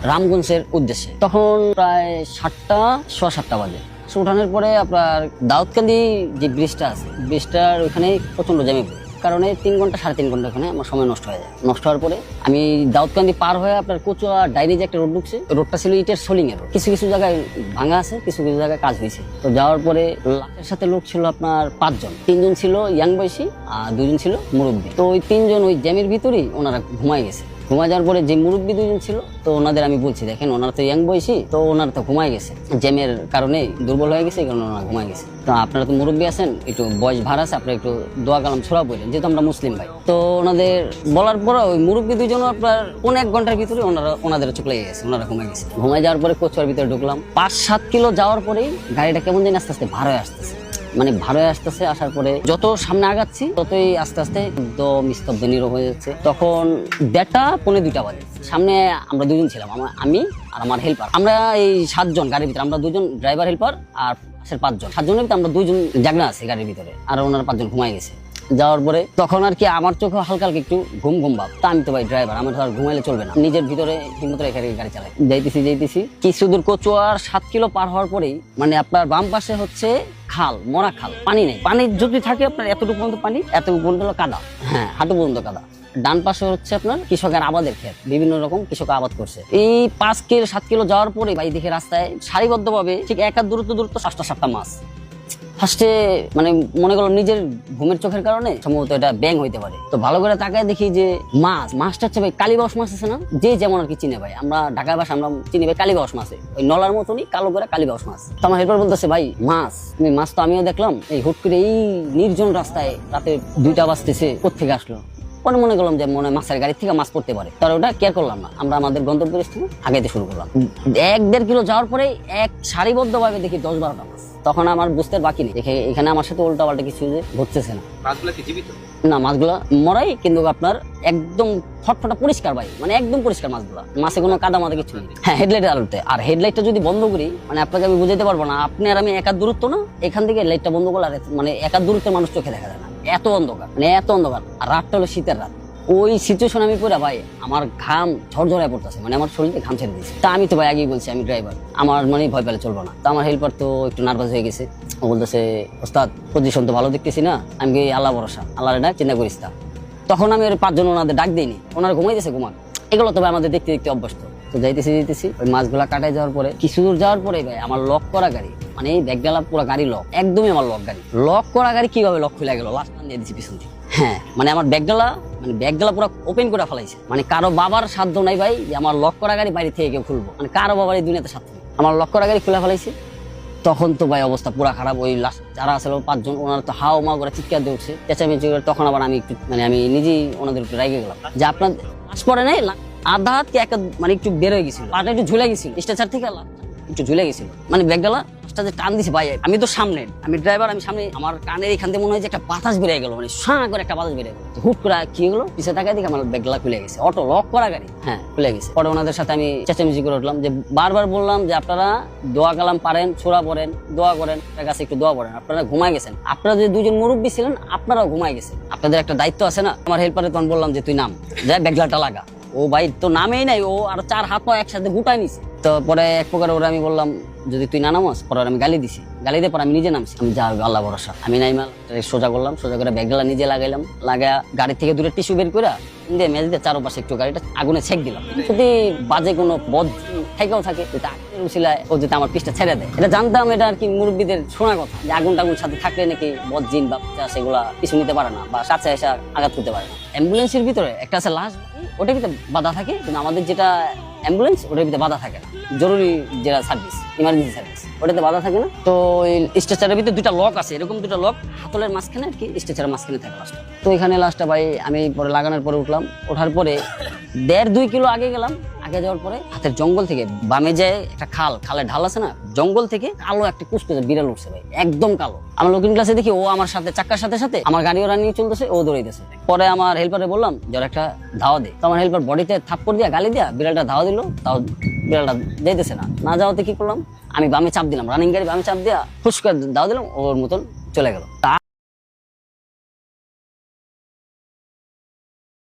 রামগঞ্জের উদ্দেশ্যে। তখন প্রায় 7টা বাজে। উঠানোর পরে আপনার দাউদকান্দি যে ব্রিজটা আছে, ব্রিজটার ওখানে প্রচন্ড জ্যামে পড়ে, কারণে 3 ঘন্টা 3.5 ঘন্টা ওখানে আমার সময় নষ্ট হয়ে যায়। নষ্ট হওয়ার পরে আমি দাউদকান্দি পার হয়ে আপনার কচুয়া ডাইরি যে একটা রোড ঢুকছে, রোডটা ছিল ইটের সোলিং এর রোড। কিছু কিছু জায়গায় ভাঙা আছে, কিছু কিছু জায়গায় কাজ হয়েছে। তো যাওয়ার পরে লাশের সাথে লোক ছিল আপনার 5 জন। 3 জন ছিল ইয়াং বয়সী আর 2 জন ছিল মুরব্বী। তো ওই 3 জন ওই জ্যামের ভিতরেই ওনারা ঘুমায় গেছে। ঘুমায় যাওয়ার পরে যে মুরব্বী 2 জন ছিল, তো ওনাদের আমি বলছি দেখেন ওনারা তো ইয়াং বয়সী, তো ওনারা তো ঘুমায় গেছে, জ্যামের কারণে দুর্বল হয়ে গেছে, এই কারণে ওনারা ঘুমায় গেছে। তো আপনারা তো মুরব্বী আছেন, একটু বয়স ভার আছে, আপনারা একটু দোয়া কালাম ছোড়া বললেন, যেহেতু আমরা মুসলিম ভাই। তো ওনাদের বলার পরে ওই মুরব্বী 2 জন আপনার 1.5 ঘন্টার ভিতরে ওনাদের চোখ লেগে গেছে, ওনারা ঘুমায় গেছে। ঘুমায় যাওয়ার পরে কচুয়ার ভিতরে ঢুকলাম। 5-7 কিলো যাওয়ার পরেই গাড়িটা কেমন যেন আস্তে আস্তে ভার হয়ে আসতেছে, মানে ভার হয়ে আসতেছে। আসার পরে যত সামনে আগাচ্ছি ততই আস্তে আস্তে একদম স্তব্ধ নীরব হয়ে যাচ্ছে। তখন 1:30-2:30 বাজে। সামনে আমরা 2 জন ছিলাম, আমি আর আমার হেল্পার। আমরা এই 7 জন গাড়ির ভিতরে, আমরা 2 জন ড্রাইভার হেল্পার আর পাশের 5 জন। 7 জনের ভিতরে আমরা 2 জন জাগনা আছি গাড়ির ভিতরে, আর ওনারা 5 জন ঘুমাই গেছে। যাওয়ার পরে তখন আর কি আমার চোখে হালকা হালকা একটু ঘুম ভাব। তা আমি তো ভাই ড্রাইভার, আমার তো আর ঘুমাইলে চলবে না, নিজের ভিতরে হিম্মত রেখে গাড়ি চালাই। যাইতেছি কিছু দূর কচুয়ার 7 কিলো পার হওয়ার পরেই মানে আপনার বাম পাশে হচ্ছে খাল, মরা খাল, পানি নেই। পানি যদি থাকে আপনার এতটুকু পর্যন্ত পানি, এতটুকু পর্যন্ত কাদা, হ্যাঁ হাঁটু পর্যন্ত কাদা। ডান পাশে হচ্ছে আপনার কৃষকের আবাদের ক্ষেত, বিভিন্ন রকম কৃষক আবাদ করছে। এই 5-7 কিলো যাওয়ার পরে ভাই দেখে রাস্তায় সারিবদ্ধ ভাবে ঠিক এক দূরত্ব 6টা-7টা মাছ। ফার্স্টে মানে মনে করলাম নিজের ঘুমের চোখের কারণে সম্ভবত এটা ব্যাং হইতে পারে। তো ভালো করে তাকায় দেখি যে মাছটা হচ্ছে ভাই কালীবাউস মাছ আছে না, যে যেমন আর কি চিনে ভাই, আমরা ঢাকায় বাসা আমরা চিনি ভাই কালীবাউস মাছ, ওই নলার মতনই কালো করে কালীবাউস মাছ। তো আমার হেল্পার বলতেছে ভাই মাছ তো আমিও দেখলাম, এই হুট করে এই নির্জন রাস্তায় রাতে 2টা বাজতেছে, কোত্থেকে আসলো। পরে মনে করলাম যে মনে মাছের গাড়ি থেকে মাছ পড়তে পারে, তার ওটা কেয়ার করলাম না। আমরা আমাদের গন্তব্যস্থলে আগাইতে শুরু করলাম। 1-1.5 কিলো যাওয়ার পরে এক সারিবদ্ধ ভাবে দেখি 10-12টা মাছ। তখন আমার বুঝতে বাকি নেই, দেখে এখানে আমার সাথে উল্টা পাল্টা কিছু যে ঘটতেছে না। মাছগুলা কি জীবিত? না, মাছগুলা মরাই, কিন্তু আপনার একদম ফটফটা পরিষ্কার ভাই, মানে একদম পরিষ্কার মাছগুলা, মাছে কোনো কাদা মাদা কিছু নেই। হ্যাঁ, হেডলাইটের আলোতে। আর হেডলাইটটা যদি বন্ধ করি, মানে আপনাকে আমি বুঝাইতে পারবো না, আপনি আর আমি একার দূরত্ব না, এখান থেকে লাইটটা বন্ধ করলে মানে একার দূরত্বের মানুষ চোখে দেখা যায় না, এত অন্ধকার, মানে এত অন্ধকার। আর রাতটা হলো শীতের রাত। ওই সিচুয়েশন আমি পড়া ভাই আমার ঘাম ঝরঝরায় পড়তেছে, মানে আমার শরীরে ঘাম ছেড়ে দিয়েছে। তা আমি তো ভাই আগেই বলছি আমি ড্রাইভার, আমার মানে ভয় পেলে চলবো না। তো আমার হেল্পার তো একটু নার্ভাস হয়ে গেছে, ও বলতেছে ওস্তাদ পজিশন তো ভালো দেখতেছি না। আমি কি আল্লাহ ভরসা, আল্লাহর ডাক, চিন্তা করিস না। তখন আমি ওই 5 জন ওনাদের ডাক দিইনি, ওনারা ঘুমাইতেছে ঘুমান। এগুলো তো ভাই আমাদের দেখতে দেখতে অভ্যস্ত। তো যাইতেছি ওই মাছগুলা কাটাই যাওয়ার পরে কিছু দূর যাওয়ার পরে ভাই আমার লক করা গাড়ি, মানে এই ব্যাগডালা পুরো গাড়ি লক, একদমই আমার লক করা গাড়ি কিভাবে লক খুলে গেল, লাস্ট টান দিয়ে দিচ্ছি পিছন থেকে। হ্যাঁ, মানে আমার ব্যাগডালা পুরো ওপেন করে ফেলাইছে। মানে কারো বাবার সাধ্য নাই ভাই যে আমার লক করা গাড়ি বাইরে থেকে কেউ খুলবো, মানে কারো বাবার এই দুনিয়াতে সাধ্য নেই। আমার লক করা গাড়ি খুলে ফেলাইছে। তখন তো ভাই অবস্থা পুরা খারাপ। ওই লাস্ট যারা আসলে 5 জন, ওনারা তো হাও মা করে চিৎকার দিয়ে উঠছে, চেঁচামেচি করে। তখন আবার আমি একটু মানে আমি নিজেই ওনাদের একটু রেগে গেলাম যে আপনার পাস পরে নাই, আধা হাত কি একটা মানে একটু বের হয়ে গেছিল, পাটা একটু ঝুলে গেছিল, স্ট্রেচার থেকে একটু ঝুলে গেছিল, মানে ব্যাগডালা যে টান দিছে ভাই। আমি তো সামনে, আমি ড্রাইভার, আমি সামনে, আমার কানের এখান থেকে মনে হয় যে একটা বাতাস বেরিয়ে গেল, মানে সাঁ করে একটা বাতাস বেরিয়ে গেল। হুট করে কি হলো, পিছিয়ে তাকায় দেখি আমার ব্যাগডালা খুলে গেছে। অটো লক করা গাড়ি, হ্যাঁ খুলে গেছে। পরে ওনাদের সাথে আমি চেঁচামেচি করে উঠলাম, যে বারবার বললাম যে আপনারা দোয়া কালাম পারেন, ছোড়া পড়েন, দোয়া করেন, তার কাছে একটু দোয়া পড়েন। আপনারা ঘুমায় গেছেন, আপনারা যে 2 জন মুরব্বী ছিলেন আপনারাও ঘুমায় গেছেন, আপনাদের একটা দায়িত্ব আছে না। আমার হেল্পারে তখন বললাম যে তুই নাম, যা ব্যাগডালাটা লাগা। ও ভাই তো নামেই নাই, ও আর 4 হাত পা একসাথে গুটাই নিছে। তো পরে এক প্রকার ওরা আমি বললাম যদি তুই না নামাস, পরে আমি গালি দিছি। গালি দিয়ে পরে আমি নিজে নামছি, আমি যা আল্লাহ ভরসা। আমি নাইমাল সোজা করলাম, সোজা করে ব্যাগডালা নিজে লাগাইলাম, লাগা গাড়ি থেকে দূরে টিস্যু বের করে দিয়ে মেজ দিয়ে চারপাশে একটু গাড়িটা আগুনে ছেক দিলাম। যদি বাজে কোনো বদ থেকেও থাকে, ও যদি আমার পিসটা ছেড়ে দেয়, এটা জানতাম। এটা আর কি মুরব্বীদের শোনা কথা, যে আগুন টাগুন সাথে থাকলে নাকি বদ জিন বা সেগুলা কিছু নিতে পারে না, বা সাথে এসে আঘাত করতে পারে না। অ্যাম্বুলেন্সের ভিতরে একটা আছে লাশ, ওটা ভিতরে বাধা থাকে, কিন্তু আমাদের যেটা অ্যাম্বুলেন্স ওটার ভিতরে বাধা থাকে না, জরুরি যেটা সার্ভিস, ইমার্জেন্সি সার্ভিস, ওটাতে বাধা থাকে না। তো এই স্ট্রেচারের ভিতরে 2টা লক আছে, এরকম 2টা লক হাতলের মাঝখানে আর কি, স্ট্রেচারের মাঝখানে থাকে লাস্টটা। তো এখানে লাস্টটা ভাই আমি পরে লাগানোর পরে উঠলাম, ওঠার পরে 1.5-2 কিলো আগে গেলাম। আগে যাওয়ার পরে হাতের জঙ্গল থেকে বামে যায় একটা খালের ঢাল আছে না, জঙ্গল থেকে কালো একটা কুচকুচে বিড়াল উঠছে ভাই, একদম কালো। আমার লুকিং গ্লাসে দেখি ও আমার সাথে চাক্কার সাথে সাথে আমার গাড়িও রানিয়ে চলতেছে, ও দৌড়াইতেছে। পরে আমার হেল্পারে বললাম যে একটা ধাওয়া দে। তো আমার হেল্পার বডিতে থাপ্পড় দিয়া গালি দিয়া বিড়ালটা ধাওয়া দিল, তাও বিড়ালটা যাইতেছে না যাওয়াতে কি করলাম, আমি বামে চাপ দিলাম, রানিং গাড়ি বামে চাপ দিয়া ফুস করে দাও দিলাম, ওর মতন চলে গেল। তা